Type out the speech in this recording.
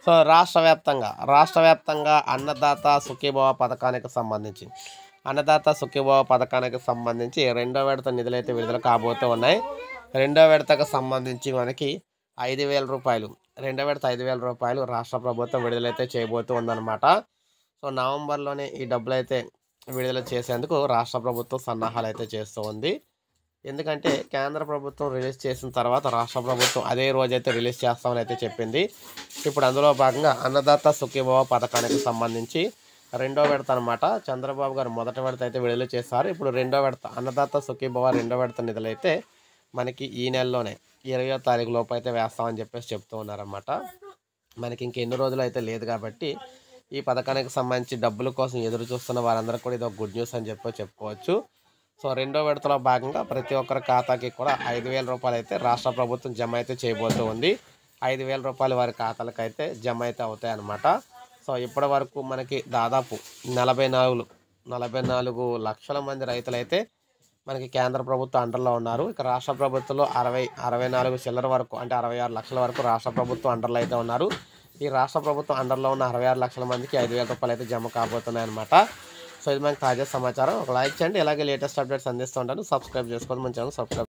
So రాష్ట్ర వ్యాప్తంగా అన్నదాత సుఖీభవ పథకానికి సంబంధించి రెండో విడత నిధులు అయితే విడుదల కాబోతూ ఉన్నాయి. రెండో విడతకు సంబంధించి మనకి 5,000 రూపాయలు, రెండో విడత 5,000 రూపాయలు రాష్ట్ర ప్రభుత్వం విడుదలైతే చేయబోతూ ఉందన్నమాట. సో నవంబర్లోనే ఈ డబ్బులు అయితే విడుదల చేసేందుకు రాష్ట్ర ప్రభుత్వం సన్నాహాలు అయితే చేస్తూ ఉంది. ఎందుకంటే కేంద్ర ప్రభుత్వం రిలీజ్ చేసిన తర్వాత రాష్ట్ర ప్రభుత్వం అదే రోజైతే రిలీజ్ చేస్తామని అయితే చెప్పింది. ఇప్పుడు అందులో భాగంగా అన్నదాత సుఖీభవ పథకానికి సంబంధించి రెండో విడత అనమాట. చంద్రబాబు గారు మొదటి విడత అయితే విడుదల చేశారు. ఇప్పుడు రెండో విడత అన్నదాత సుఖీభవ రెండో విడత నిధులైతే మనకి ఈ నెలలోనే 20వ తారీఖు లోపు అయితే వేస్తామని చెప్పేసి చెప్తూ ఉన్నారన్నమాట. మనకి ఇంకెన్ని రోజులు అయితే లేదు కాబట్టి ఈ పథకానికి సంబంధించి డబ్బుల కోసం ఎదురు చూస్తున్న వారందరూ కూడా ఇది ఒక గుడ్ న్యూస్ అని చెప్పుకోవచ్చు. సో రెండో విడతలో భాగంగా ప్రతి ఒక్కరి ఖాతాకి కూడా 5,000 రూపాయలు అయితే రాష్ట్ర ప్రభుత్వం జమ అయితే చేయబోతూ ఉంది. 5,000 రూపాయలు వారి ఖాతాలకు అయితే జమ అయితే అవుతాయి అన్నమాట. సో ఇప్పటి వరకు మనకి దాదాపు 44 లక్షల మంది రైతులైతే మనకి కేంద్ర ప్రభుత్వం అండర్లో ఉన్నారు. ఇక రాష్ట్ర ప్రభుత్వంలో 64 చిల్లర వరకు, అంటే 66 లక్షల వరకు రాష్ట్ర ప్రభుత్వం అండర్లో అయితే ఉన్నారు. ఈ రాష్ట్ర ప్రభుత్వం అండర్లో ఉన్న 66 లక్షల మందికి 5,000 రూపాయలు అయితే జమ కాబోతున్నాయి అనమాట. సో ఇది మనకి తాజా సమాచారం. ఒక లైక్ చేయండి. ఇలాగే లేటెస్ట్ అప్డేట్స్ అందిస్తూ ఉంటాను. సబ్స్క్రైబ్ చేసుకోండి, మన ఛానల్ సబ్స్క్రైబ్